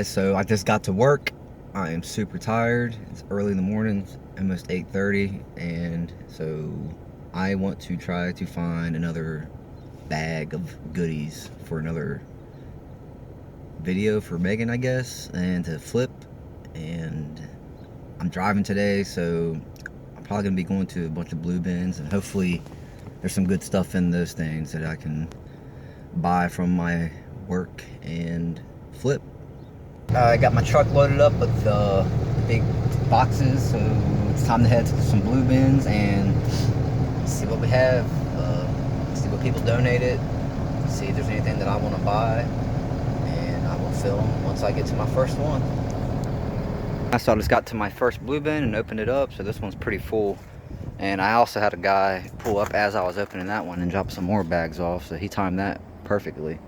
guys, so I just got to work. I am super tired. It's early in the morning, it's almost 8:30, and so I want to try to find another bag of goodies for another video for Megan, I guess, and to flip. And I'm driving today, so I'm probably gonna be going to a bunch of blue bins, and hopefully there's some good stuff in those things that I can buy from my work and flip. I got my truck loaded up with big boxes, so it's time to head to some blue bins and see what we have, see what people donated, see if there's anything that I want to buy, and I will film once I get to my first one. So I just got to my first blue bin and opened it up, so this one's pretty full. And I also had a guy pull up as I was opening that one and drop some more bags off, so he timed that perfectly.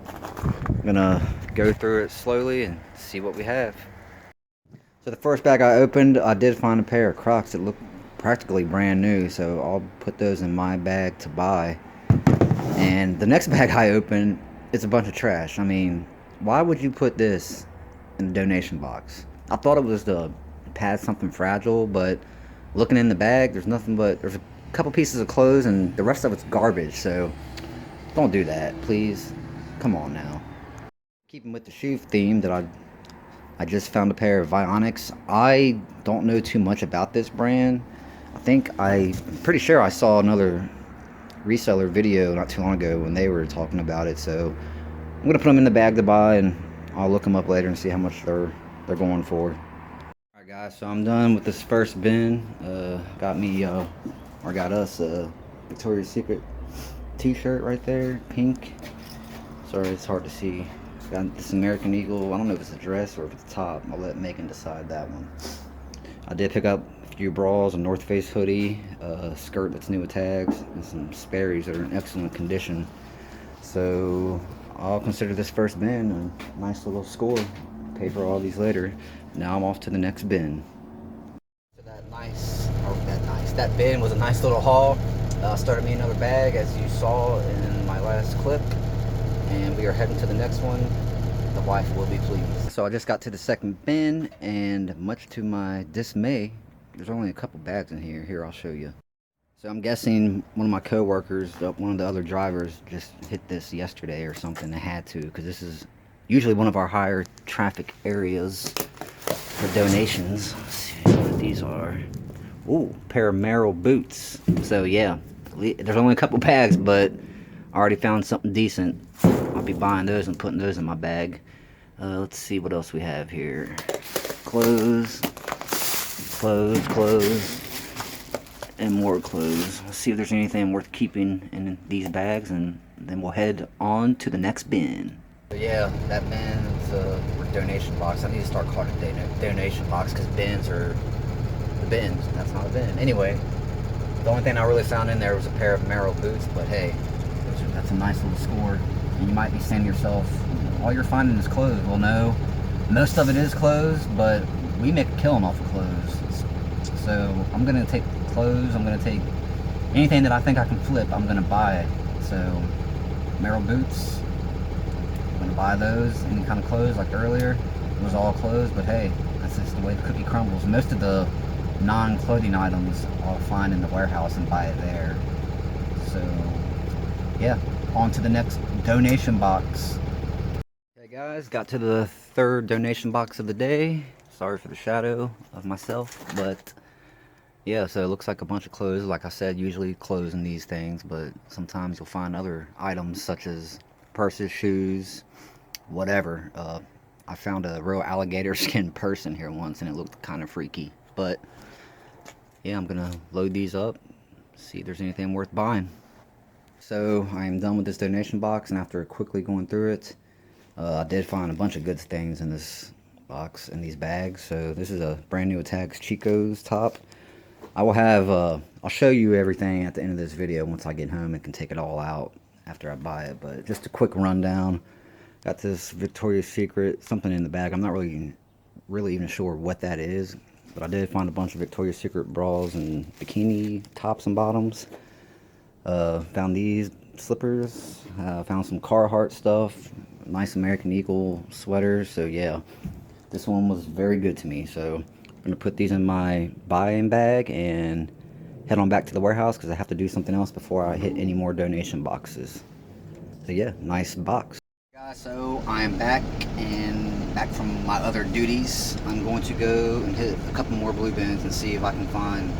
I'm gonna go through it slowly and see what we have. So the first bag I opened, I did find a pair of Crocs that look practically brand new, so I'll put those in my bag to buy. And the next bag I opened, it's a bunch of trash. I mean, why would you put this in a donation box? I thought it was to pad something fragile, but looking in the bag, there's nothing but, there's a couple pieces of clothes and the rest of it's garbage, so don't do that, please. Come on now. Keeping with the shoe theme, that I just found a pair of Vionics. I don't know too much about this brand. I'm pretty sure I saw another reseller video not too long ago when they were talking about it, so I'm gonna put them in the bag to buy, and I'll look them up later and see how much they're going for. Alright guys, so I'm done with this first bin. Got us a Victoria's Secret t-shirt right there, pink. Sorry, it's hard to see. Got this American Eagle. I don't know if it's a dress or if it's a top. I'll let Megan decide that one. I did pick up a few bras, a North Face hoodie, a skirt that's new with tags, and some Sperry's that are in excellent condition. So I'll consider this first bin a nice little score. Pay for all these later. Now I'm off to the next bin. So that bin was a nice little haul. Started me another bag, as you saw in my last clip, and we are heading to the next one. The wife will be pleased. So I just got to the second bin, and much to my dismay, there's only a couple bags in here. Here, I'll show you. So I'm guessing one of my co-workers, one of the other drivers, just hit this yesterday or something. They had to, because this is usually one of our higher traffic areas for donations. Let's see what these are. Ooh, pair of Merrell boots. So yeah, there's only a couple bags, but I already found something decent. I'll be buying those and putting those in my bag. Let's see what else we have here. Clothes, and more clothes. Let's see if there's anything worth keeping in these bags, and then we'll head on to the next bin. Yeah, that bin's a donation box. I need to start calling it a donation box, because bins are the bins. That's not a bin. Anyway, the only thing I really found in there was a pair of Merrell boots, but hey, that's a nice little score. And you might be saying to yourself, all you're finding is clothes. Well, no, most of it is clothes, but we make a killing off of clothes. So I'm gonna take clothes, I'm gonna take anything that I think I can flip, I'm gonna buy it. So Merrell boots, I'm gonna buy those. Any kind of clothes, like earlier, it was all clothes, but hey, that's just the way the cookie crumbles. Most of the non-clothing items I'll find in the warehouse and buy it there. So yeah, on to the next donation box. Hey guys, got to the third donation box of the day. Sorry for the shadow of myself, but yeah, so it looks like a bunch of clothes. Like I said, usually clothes in these things, but sometimes you'll find other items such as purses, shoes, whatever. I found a real alligator skin purse in here once, and it looked kind of freaky. But yeah, I'm gonna load these up, see if there's anything worth buying. So I am done with this donation box, and after quickly going through it, I did find a bunch of good things in this box, in these bags. So this is a brand new Tags Chico's top. I will have, I'll show you everything at the end of this video once I get home and can take it all out after I buy it. But just a quick rundown. Got this Victoria's Secret, something in the bag. I'm not really even sure what that is, but I did find a bunch of Victoria's Secret bras and bikini tops and bottoms. Found these slippers, found some Carhartt stuff, nice American Eagle sweaters. So yeah, This one was very good to me, so I'm gonna put these in my buying bag and head on back to the warehouse because I have to do something else before I hit any more donation boxes. So yeah, nice box. Guys, so I am back from my other duties. I'm going to go and hit a couple more blue bins and see if I can find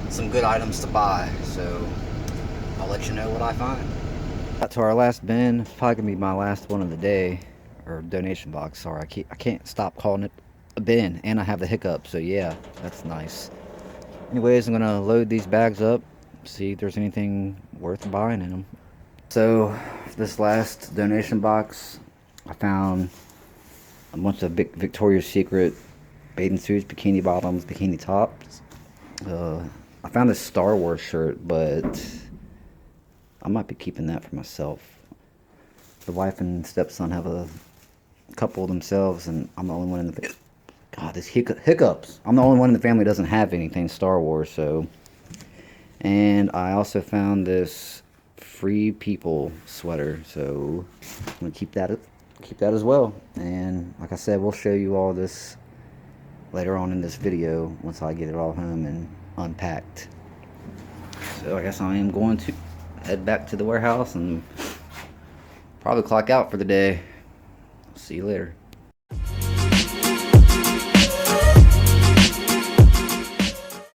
some good items to buy. So I'll let you know what I find. Got to our last bin. It's probably gonna be my last one of the day, or donation box. Sorry, I can't stop calling it a bin, and I have the hiccup. So yeah, that's nice. Anyways, I'm gonna load these bags up, see if there's anything worth buying in them. So this last donation box, I found a bunch of Victoria's Secret bathing suits, bikini bottoms, bikini tops. I found this Star Wars shirt, but I might be keeping that for myself. The wife and stepson have a couple themselves, and I'm the only one in the God, this hiccups. I'm the only one in the family that doesn't have anything Star Wars, so. And I also found this Free People sweater, so I'm gonna keep that as well. And like I said, we'll show you all this later on in this video once I get it all home and unpacked. So I guess I am going to head back to the warehouse and probably clock out for the day. See you later.